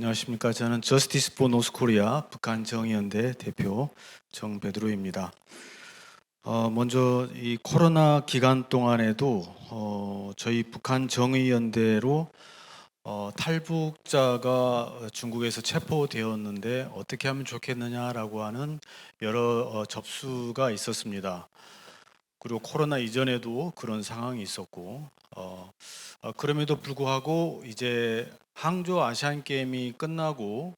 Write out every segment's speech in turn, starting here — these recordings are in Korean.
안녕하십니까. 저는 저스티스 포 노스코리아 북한 정의연대 대표 정베드로입니다. 먼저 이 코로나 기간 동안에도 저희 북한 정의연대로 탈북자가 중국에서 체포되었는데 어떻게 하면 좋겠느냐라고 하는 여러 접수가 있었습니다. 그리고 코로나 이전에도 그런 상황이 있었고, 그럼에도 불구하고 이제 항저 아시안 게임이 끝나고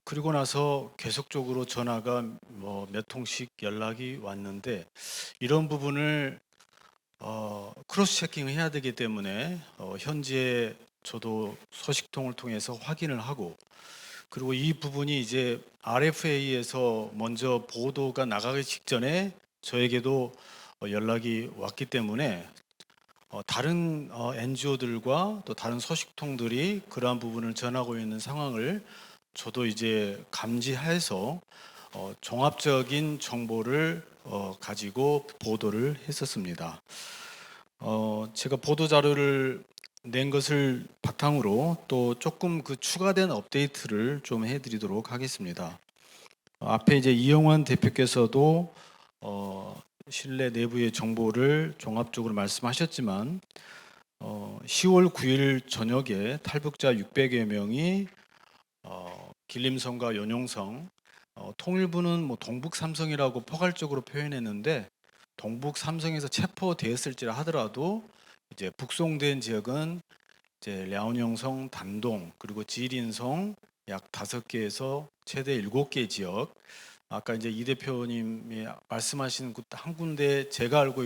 그리고 나서 계속적으로 전화가 뭐 몇 통씩 연락이 왔는데, 이런 부분을 크로스 체킹을 해야 되기 때문에 현재 저도 소식통을 통해서 확인을 하고, 그리고 이 부분이 이제 RFA에서 먼저 보도가 나가기 직전에 저에게도 연락이 왔기 때문에 다른 NGO들과 또 다른 소식통들이 그러한 부분을 전하고 있는 상황을 저도 이제 감지해서 종합적인 정보를 가지고 보도를 했었습니다. 제가 보도 자료를 낸 것을 바탕으로 또 조금 그 추가된 업데이트를 좀 해드리도록 하겠습니다. 앞에 이제 이영환 대표께서도 실내 내부의 정보를 종합적으로 말씀하셨지만 10월 9일 저녁에 탈북자 600여 명이 길림성과 연용성, 통일부는 뭐 동북 삼성이라고 포괄적으로 표현했는데, 동북 삼성에서 체포되었을지라 하더라도 이제 북송된 지역은 이제 랴오닝성, 단동, 그리고 지린성 약 5개에서 최대 7개 지역. 아까 이제 이 대표님이 말씀하신 한 군데 제가 알고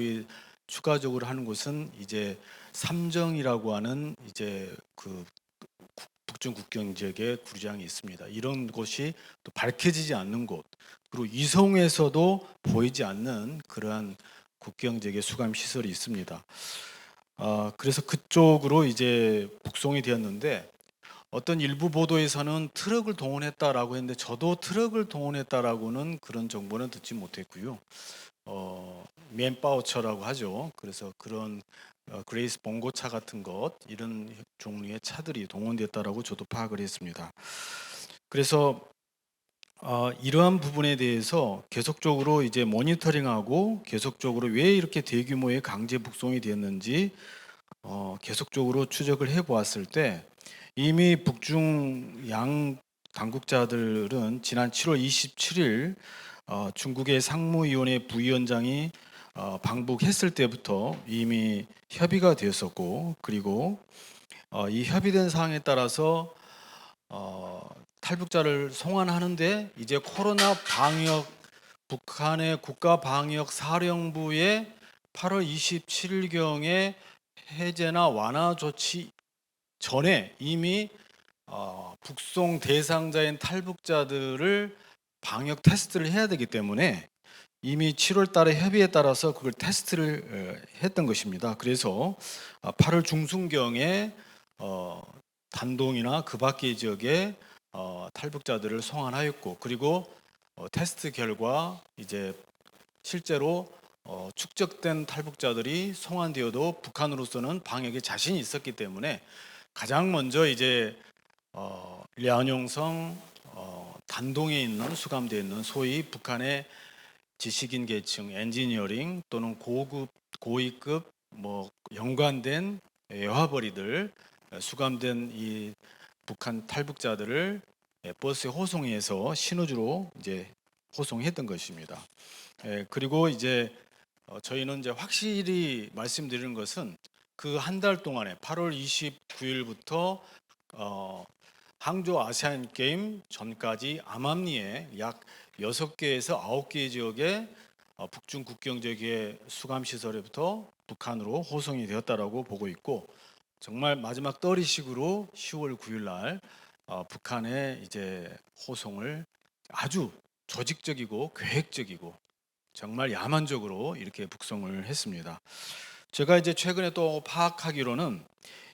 추가적으로 하는 곳은 이제 삼정이라고 하는 이제 그 북중 국경 지역에 구리장이 있습니다. 이런 곳이 또 밝혀지지 않는 곳, 그리고 이송에서도 보이지 않는 그러한 국경 지역의 수감 시설이 있습니다. 그래서 그쪽으로 이제 북송이 되었는데, 어떤 일부 보도에서는 트럭을 동원했다라고 했는데 저도 트럭을 동원했다라고는 그런 정보는 듣지 못했고요. 맨파워차라고 하죠. 그래서 그런 그레이스 봉고차 같은 것, 이런 종류의 차들이 동원됐다라고 저도 파악을 했습니다. 그래서 이러한 부분에 대해서 계속적으로 이제 모니터링하고, 계속적으로 왜 이렇게 대규모의 강제 북송이 되었는지 계속적으로 추적을 해 보았을 때, 이미 북중 양 당국자들은 지난 7월 27일 중국의 상무위원회 부위원장이 방북했을 때부터 이미 협의가 되었었고, 그리고 이 협의된 사항에 따라서 탈북자를 송환하는데 이제 코로나 방역, 북한의 국가방역사령부의 8월 27일경에 해제나 완화 조치 전에 이미 북송 대상자인 탈북자들을 방역 테스트를 해야 되기 때문에 이미 7월 달에 협의에 따라서 그걸 테스트를 했던 것입니다. 그래서 8월 중순경에 단동이나 그 밖의 지역에 탈북자들을 송환하였고, 그리고 테스트 결과 이제 실제로 축적된 탈북자들이 송환되어도 북한으로서는 방역에 자신이 있었기 때문에 가장 먼저 이제 랴뇽성 단동에 있는 수감되어 있는 소위 북한의 지식인 계층, 엔지니어링 또는 고급, 고위급 뭐 연관된 여화벌이들, 수감된 이 북한 탈북자들을 버스에 호송해서 신우주로 이제 호송했던 것입니다. 그리고 이제 저희는 이제 확실히 말씀드리는 것은 그 한 달 동안에 8월 29일부터 항저 아시안 게임 전까지 암암리에 약 6개에서 9개 지역의 북중 국경 지역의 수감 시설에부터 북한으로 호송이 되었다라고 보고 있고, 정말 마지막 떨이식으로 10월 9일 날 북한에 이제 호송을 아주 조직적이고 계획적이고 정말 야만적으로 이렇게 북송을 했습니다. 제가 이제 최근에 또 파악하기로는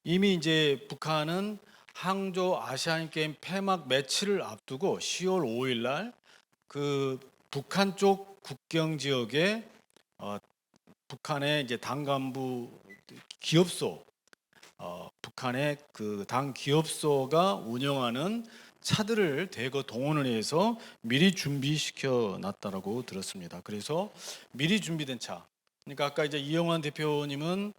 이미 이제 북한은 항저 아시안 게임 폐막 며칠을 앞두고 10월 5일 날 그 북한 쪽 국경 지역에 북한의 이제 당 간부 기업소 북한의 그 당 기업소가 운영하는 차들을 대거 동원을 해서 미리 준비시켜 놨다라고 들었습니다. 그래서 미리 준비된 차. 그러니까 아까 이제 이영환 대표님은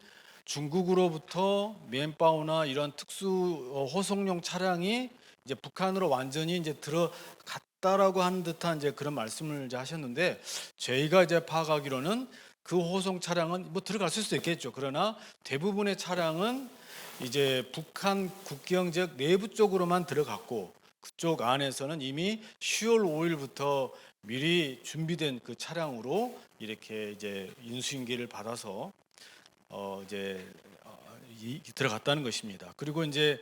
중국으로부터 맨파워나 이런 특수 호송용 차량이 이제 북한으로 완전히 이제 들어갔다라고 하는 듯한 이제 그런 말씀을 이제 하셨는데, 저희가 이제 파악하기로는 그 호송 차량은 뭐 들어갔을 수도 있겠죠. 그러나 대부분의 차량은 이제 북한 국경 지역 내부 쪽으로만 들어갔고, 그쪽 안에서는 이미 10월 5일부터 미리 준비된 그 차량으로 이렇게 이제 인수인계를 받아서 이제 들어갔다는 것입니다. 그리고 이제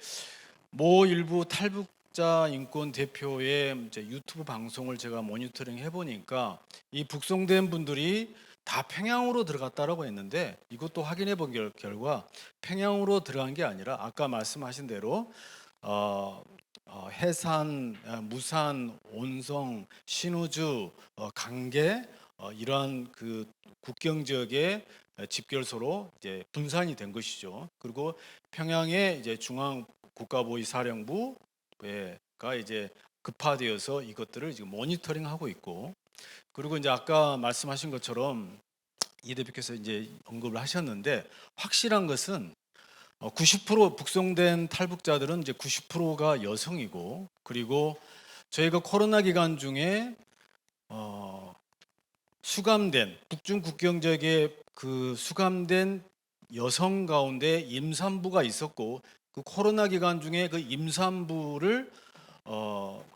모 일부 탈북자 인권 대표의 이제 유튜브 방송을 제가 모니터링 해보니까 이 북송된 분들이 다 평양으로 들어갔다라고 했는데, 이것도 확인해 본 결과 평양으로 들어간 게 아니라 아까 말씀하신 대로 해산, 무산, 온성, 신우주, 강계 이러한 그 국경 지역의 집결소로 이제 분산이 된 것이죠. 그리고 평양의 이제 중앙 국가보위사령부가 이제 급파되어서 이것들을 지금 모니터링하고 있고, 그리고 이제 아까 말씀하신 것처럼 이 대표께서 이제 언급을 하셨는데, 확실한 것은 90% 북송된 탈북자들은 이제 90%가 여성이고, 그리고 저희가 코로나 기간 중에 수감된 북중 국경 지역에 그 수감된 여성 가운데 임산부가 있었고, 그 코로나 기간 중에 그 임산부를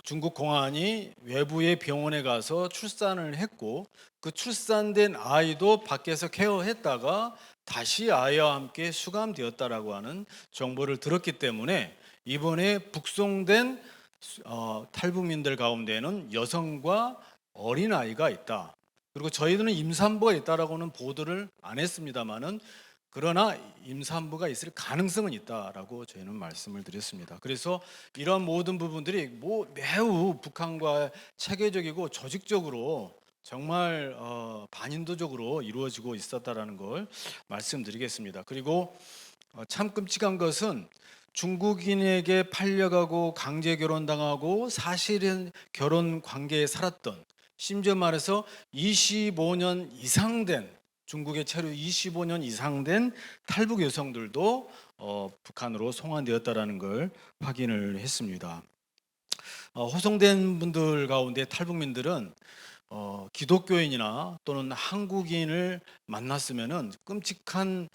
중국 공안이 외부의 병원에 가서 출산을 했고, 그 출산된 아이도 밖에서 케어했다가 다시 아이와 함께 수감되었다라고 하는 정보를 들었기 때문에 이번에 북송된 탈북민들 가운데는 여성과 어린 아이가 있다. 그리고 저희들은 임산부가 있다라고는 보도를 안 했습니다만은, 그러나 임산부가 있을 가능성은 있다라고 저희는 말씀을 드렸습니다. 그래서 이런 모든 부분들이 매우 북한과 체계적이고 조직적으로 정말 반인도적으로 이루어지고 있었다라는 걸 말씀드리겠습니다. 그리고 참 끔찍한 것은 중국인에게 팔려가고 강제 결혼당하고 사실은 결혼 관계에 살았던, 심지어 말해서 25년 이상 된, 중국의 체류 25년 이상 된 탈북 여성들도 북한으로 송환되었다라는 걸 확인을 했습니다. 호송된 분들 가운데 탈북민들은 기독교인이나 또는 한국인을 만났으면은 끔찍한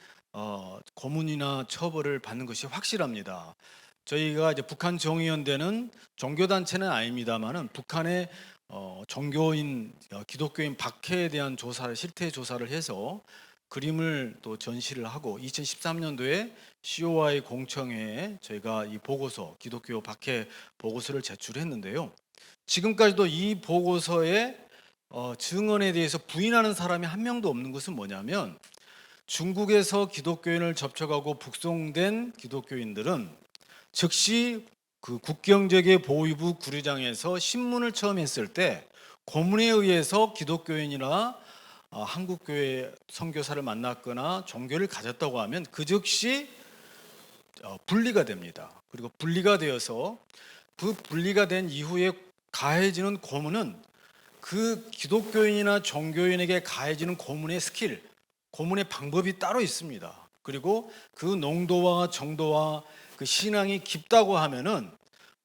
고문이나 처벌을 받는 것이 확실합니다. 저희가 이제 북한 정의연대는 종교단체는 아닙니다만은 북한의 종교인 기독교인 박해에 대한 조사를, 실태 조사를 해서 그림을 또 전시를 하고, 2013년도에 COI 공청회에 저희가 이 보고서, 기독교 박해 보고서를 제출했는데요. 지금까지도 이 보고서에 증언에 대해서 부인하는 사람이 한 명도 없는 것은 뭐냐면, 중국에서 기독교인을 접촉하고 북송된 기독교인들은 즉시 그 국경지역의 보위부 구류장에서 신문을 처음 했을 때 고문에 의해서 기독교인이나 한국교회 선교사를 만났거나 종교를 가졌다고 하면 그 즉시 분리가 됩니다. 그리고 분리가 되어서 그 분리가 된 이후에 가해지는 고문은 그 기독교인이나 종교인에게 가해지는 고문의 스킬, 고문의 방법이 따로 있습니다. 그리고 그 농도와 정도와 그 신앙이 깊다고 하면은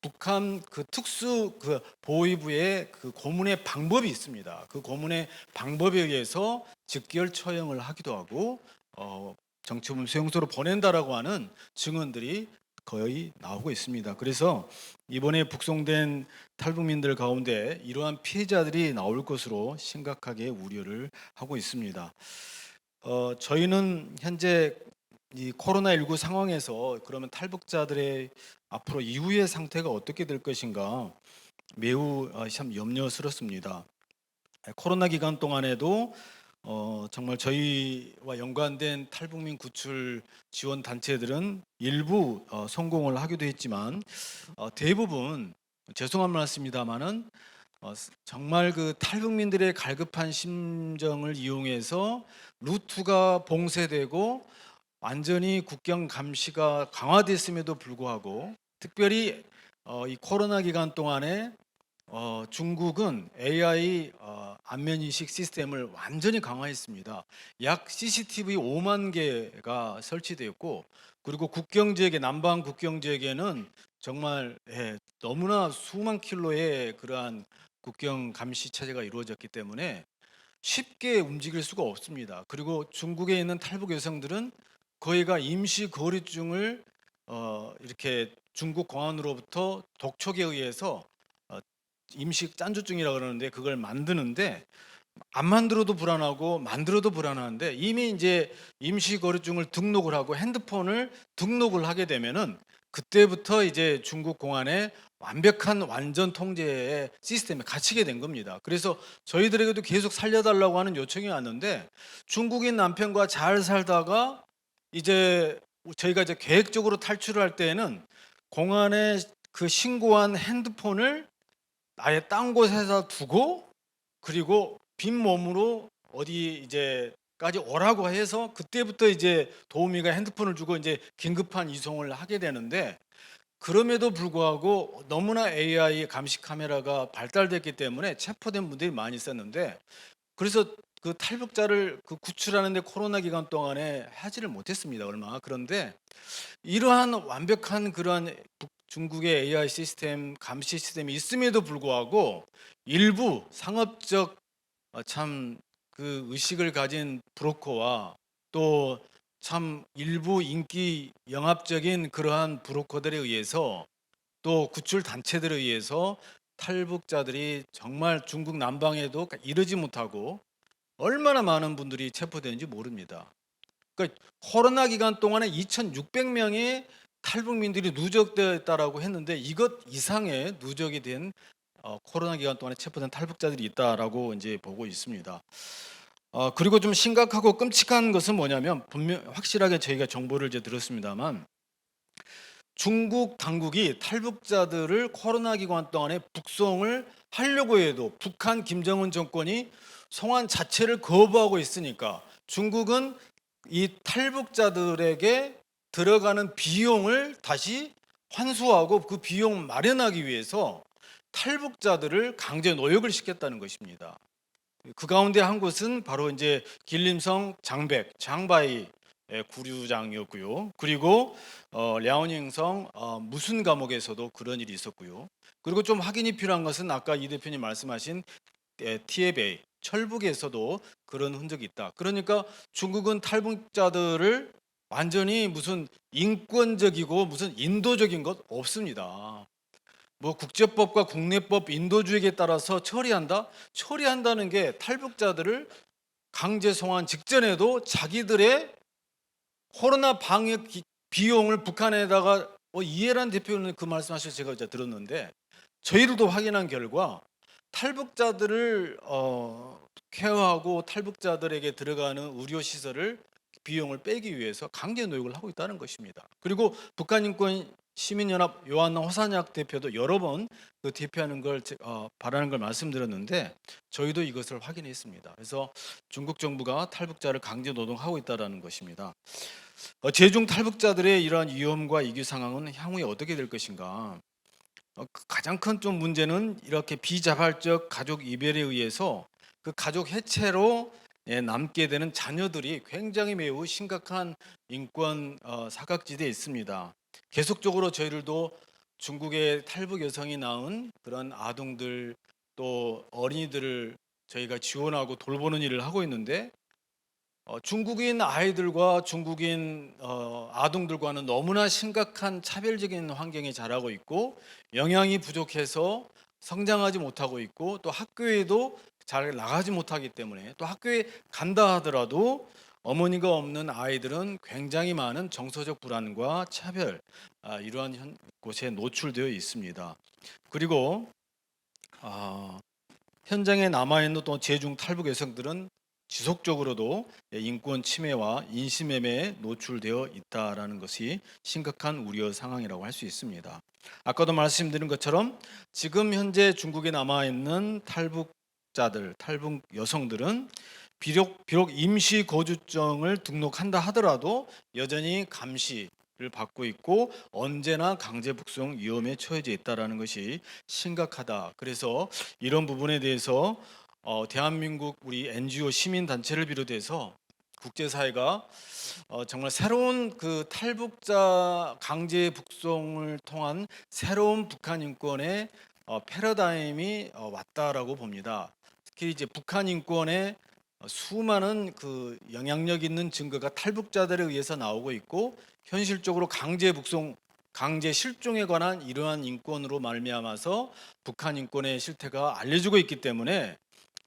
북한 그 특수 그 보위부의 그 고문의 방법이 있습니다. 그 고문의 방법에 의해서 즉결 처형을 하기도 하고 정치범 수용소로 보낸다라고 하는 증언들이 거의 나오고 있습니다. 그래서 이번에 북송된 탈북민들 가운데 이러한 피해자들이 나올 것으로 심각하게 우려를 하고 있습니다. 저희는 현재 이 코로나19 상황에서 그러면 탈북자들의 앞으로 이후의 상태가 어떻게 될 것인가 매우 참 염려스럽습니다. 코로나 기간 동안에도 정말 저희와 연관된 탈북민 구출 지원 단체들은 일부 성공을 하기도 했지만 대부분, 죄송한 말씀입니다만은 정말 그 탈북민들의 갈급한 심정을 이용해서 루트가 봉쇄되고 완전히 국경 감시가 강화됐음에도 불구하고 특별히 이 코로나 기간 동안에 중국은 AI 안면 인식 시스템을 완전히 강화했습니다. 약 CCTV 5만 개가 설치되었고, 그리고 국경 지역에 남방 국경 지역에는 정말 너무나 수만 킬로의 그러한 국경 감시 체제가 이루어졌기 때문에 쉽게 움직일 수가 없습니다. 그리고 중국에 있는 탈북 여성들은 거의가 임시 거류증을 이렇게 중국 공안으로부터 독촉에 의해서 어, 임시 짠주증이라 그러는데 그걸 만드는데 안 만들어도 불안하고 만들어도 불안한데 이미 이제 임시거주증을 등록을 하고 핸드폰을 등록을 하게 되면은 그때부터 이제 중국 공안에 완벽한 완전 통제의 시스템에 갇히게 된 겁니다. 그래서 저희들에게도 계속 살려달라고 하는 요청이 왔는데 중국인 남편과 잘 살다가 이제 저희가 이제 계획적으로 탈출을 할 때에는 공안에 그 신고한 핸드폰을 아예 딴 곳에서 두고 그리고 빈 몸으로 어디 이제까지 오라고 해서 그때부터 이제 도우미가 핸드폰을 주고 이제 긴급한 이송을 하게 되는데 그럼에도 불구하고 너무나 AI 감시 카메라가 발달됐기 때문에 체포된 분들이 많이 있었는데 그래서 그 탈북자를 그 구출하는데 코로나 기간 동안에 하지를 못했습니다 얼마. 그런데 이러한 완벽한 그러한 중국의 AI 시스템 감시 시스템이 있음에도 불구하고 일부 상업적 참 그 의식을 가진 브로커와 또 참 일부 인기 영합적인 그러한 브로커들에 의해서 또 구출 단체들에 의해서 탈북자들이 정말 중국 남방에도 이르지 못하고 얼마나 많은 분들이 체포되는지 모릅니다. 그러니까 코로나 기간 동안에 2,600명의 탈북민들이 누적되어 있다라고 했는데 이것 이상의 누적이 된 코로나 기간 동안에 체포된 탈북자들이 있다라고 이제 보고 있습니다. 그리고 좀 심각하고 끔찍한 것은 뭐냐면 분명 확실하게 저희가 정보를 이제 들었습니다만 중국 당국이 탈북자들을 코로나 기간 동안에 북송을 하려고 해도 북한 김정은 정권이 송환 자체를 거부하고 있으니까 중국은 이 탈북자들에게 들어가는 비용을 다시 환수하고 그 비용 마련하기 위해서 탈북자들을 강제 노역을 시켰다는 것입니다. 그 가운데 한 곳은 바로 이제 길림성 장백 장바이 구류장이었고요. 그리고 랴오닝성 무순 감옥에서도 그런 일이 있었고요. 그리고 좀 확인이 필요한 것은 아까 이 대표님 말씀하신 티에베이 철북에서도 그런 흔적이 있다. 그러니까 중국은 탈북자들을 완전히 무슨 인권적이고 무슨 인도적인 것 없습니다. 뭐 국제법과 국내법 인도주의에 따라서 처리한다? 처리한다는 게 탈북자들을 강제 송환 직전에도 자기들의 코로나 방역 비용을 북한에다가 이해란 대표는 그 말씀하셔서 제가 이제 들었는데 저희들도 확인한 결과 탈북자들을 케어하고 탈북자들에게 들어가는 의료 시설을 비용을 빼기 위해서 강제 노역을 하고 있다는 것입니다. 그리고 북한인권 시민연합 요한나 호산약 대표도 여러 번 그 대표하는 걸 바라는 걸 말씀드렸는데 저희도 이것을 확인했습니다. 그래서 중국 정부가 탈북자를 강제 노동하고 있다는 것입니다. 재중 탈북자들의 이러한 위험과 이기 상황은 향후에 어떻게 될 것인가? 가장 큰 좀 문제는 이렇게 비자발적 가족 이별에 의해서 그 가족 해체로 남게 되는 자녀들이 굉장히 매우 심각한 인권 사각지대에 있습니다. 계속적으로 저희들도 중국의 탈북 여성이 낳은 그런 아동들 또 어린이들을 저희가 지원하고 돌보는 일을 하고 있는데 중국인 아이들과 중국인 아동들과는 너무나 심각한 차별적인 환경에 자라고 있고 영양이 부족해서 성장하지 못하고 있고 또 학교에도 잘 나가지 못하기 때문에 또 학교에 간다 하더라도 어머니가 없는 아이들은 굉장히 많은 정서적 불안과 차별 이러한 곳에 노출되어 있습니다. 그리고 현장에 남아있는 또 재중 탈북 여성들은 지속적으로도 인권 침해와 인신매매에 노출되어 있다라는 것이 심각한 우려 상황이라고 할 수 있습니다. 아까도 말씀드린 것처럼 지금 현재 중국에 남아 있는 탈북자들, 탈북 여성들은 비록 임시 거주증을 등록한다 하더라도 여전히 감시를 받고 있고 언제나 강제 북송 위험에 처해져 있다라는 것이 심각하다. 그래서 이런 부분에 대해서 대한민국 우리 NGO 시민 단체를 비롯해서 국제사회가 정말 새로운 그 탈북자 강제 북송을 통한 새로운 북한 인권의 패러다임이 왔다라고 봅니다. 특히 이제 북한 인권의 수많은 그 영향력 있는 증거가 탈북자들에 의해서 나오고 있고 현실적으로 강제 북송, 강제 실종에 관한 이러한 인권으로 말미암아서 북한 인권의 실태가 알려지고 있기 때문에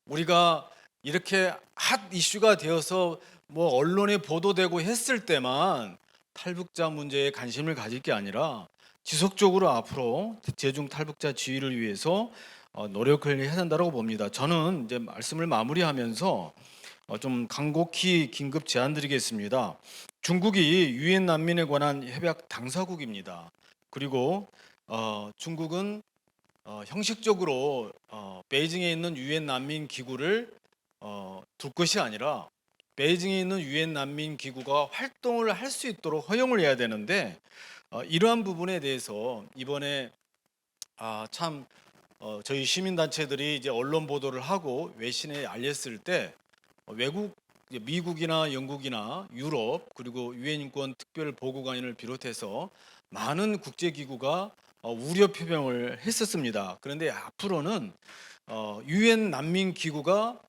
우리가 이렇게 핫 이슈가 되어서 뭐 언론에 보도되고 했을 때만 탈북자 문제에 관심을 가질 게 아니라 지속적으로 앞으로 재중 탈북자 지위를 위해서 노력을 해야 된다고 봅니다. 저는 이제 말씀을 마무리하면서 좀 간곡히 긴급 제안드리겠습니다. 중국이 유엔 난민에 관한 협약 당사국입니다. 그리고 중국은 형식적으로 베이징에 있는 유엔 난민 기구를 둘 것이 아니라 베이징에 있는 유엔 난민 기구가 활동을 할 수 있도록 허용을 해야 되는데 이러한 부분에 대해서 이번에 참 저희 시민단체들이 이제 언론 보도를 하고 외신에 알렸을 때 외국 미국이나 영국이나 유럽 그리고 유엔 인권 특별 보고관을 비롯해서 많은 국제기구가 우려 표명을 했었습니다. 그런데 앞으로는 유엔 난민 기구가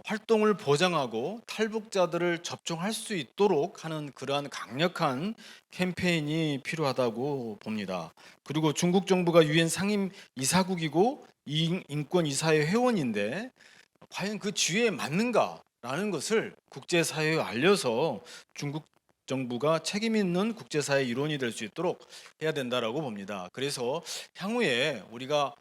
활동을 보장하고 탈북자들을 접종할 수 있도록 하는 그러한 강력한 캠페인이 필요하다고 봅니다. 그리고 중국 정부가 유엔 상임 이사국이고 인권 이사회 회원인데 과연 그 지위에 맞는가라는 것을 국제사회에 알려서 중국 정부가 책임 있는 국제사회 일원이 될 수 있도록 해야 된다라고 봅니다. 그래서 향후에 우리가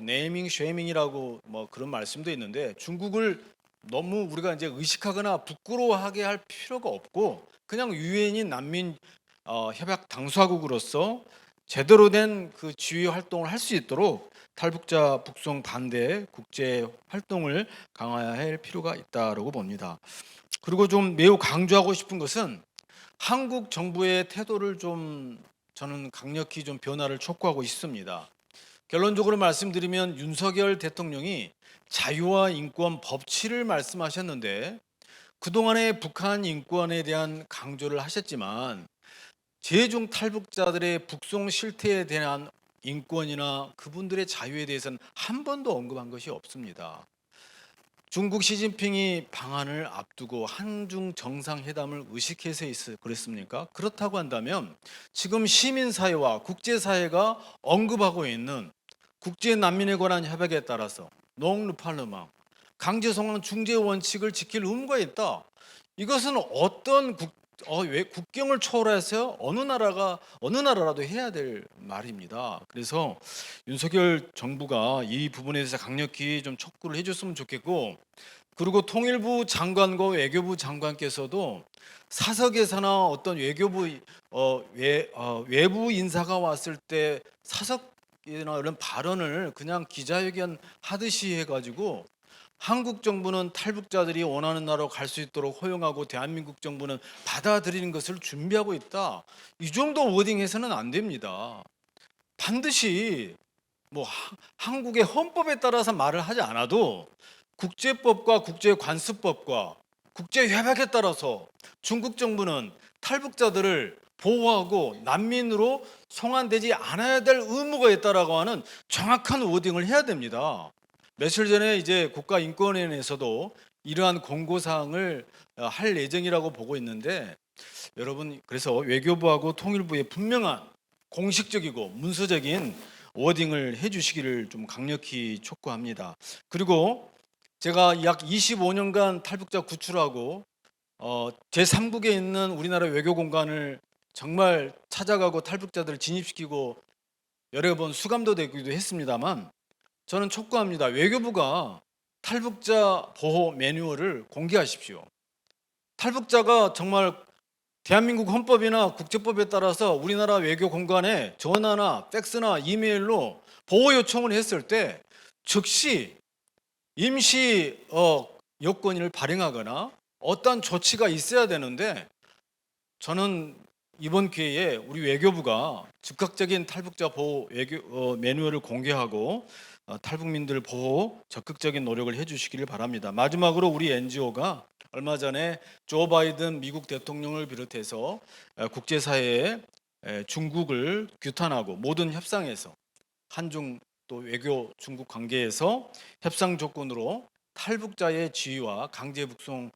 네이밍 쉐이밍이라고 뭐 그런 말씀도 있는데 중국을 너무 우리가 이제 의식하거나 부끄러워하게 할 필요가 없고 그냥 유엔인 난민 협약 당사국으로서 제대로 된 그 지휘 활동을 할 수 있도록 탈북자 북송 반대 국제 활동을 강화할 필요가 있다고 봅니다. 그리고 좀 매우 강조하고 싶은 것은 한국 정부의 태도를 좀 저는 강력히 좀 변화를 촉구하고 있습니다. 결론적으로 말씀드리면 윤석열 대통령이 자유와 인권 법치를 말씀하셨는데 그동안의 북한 인권에 대한 강조를 하셨지만 재중 탈북자들의 북송 실태에 대한 인권이나 그분들의 자유에 대해서는 한 번도 언급한 것이 없습니다. 중국 시진핑이 방한을 앞두고 한중 정상회담을 의식해서 그랬습니까? 그렇다고 한다면 지금 시민사회와 국제사회가 언급하고 있는 국제난민에 관한 협약에 따라서 농르팔르망 강제송환 중재 원칙을 지킬 의무가 있다. 이것은 어떤 국경을 초월해서 어느 나라라도 해야 될 말입니다. 그래서 윤석열 정부가 이 부분에 대해서 강력히 좀 촉구를 해줬으면 좋겠고, 그리고 통일부 장관과 외교부 장관께서도 사석에서나 어떤 외교부 외부 인사가 왔을 때 사석이나 이런 발언을 그냥 기자회견 하듯이 해가지고 한국 정부는 탈북자들이 원하는 나라로 갈 수 있도록 허용하고 대한민국 정부는 받아들이는 것을 준비하고 있다. 이 정도 워딩해서는 안 됩니다. 반드시 뭐 한국의 헌법에 따라서 말을 하지 않아도 국제법과 국제관습법과 국제협약에 따라서 중국 정부는 탈북자들을 보호하고 난민으로 송환되지 않아야 될 의무가 있다라고 하는 정확한 워딩을 해야 됩니다. 며칠 전에 이제 국가인권위원회에서도 이러한 권고사항을 할 예정이라고 보고 있는데 여러분 그래서 외교부하고 통일부의 분명한 공식적이고 문서적인 워딩을 해주시기를 좀 강력히 촉구합니다. 그리고 제가 약 25년간 탈북자 구출하고 제3국에 있는 우리나라 외교 공간을 정말 찾아가고 탈북자들을 진입시키고 여러 번 수감도 되기도 했습니다만 저는 촉구합니다. 외교부가 탈북자 보호 매뉴얼을 공개하십시오. 탈북자가 정말 대한민국 헌법이나 국제법에 따라서 우리나라 외교 공간에 전화나 팩스나 이메일로 보호 요청을 했을 때 즉시 임시 여권을 발행하거나 어떠한 조치가 있어야 되는데 저는 이번 기회에 우리 외교부가 즉각적인 탈북자 보호 매뉴얼을 공개하고 탈북민들 보호 적극적인 노력을 해주시기를 바랍니다. 마지막으로 우리 NGO가 얼마 전에 조 바이든 미국 대통령을 비롯해서 국제사회에 중국을 규탄하고 모든 협상에서 한중 또 외교 중국 관계에서 협상 조건으로 탈북자의 지위와 강제 북송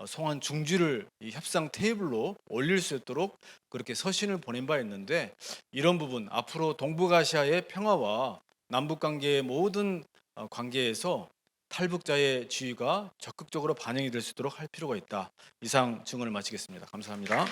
송환 중지를 이 협상 테이블로 올릴 수 있도록 그렇게 서신을 보낸 바 있는데, 이런 부분 앞으로 동북아시아의 평화와 남북 관계의 모든 관계에서 탈북자의 지위가 적극적으로 반영이 될 수 있도록 할 필요가 있다. 이상 증언을 마치겠습니다. 감사합니다.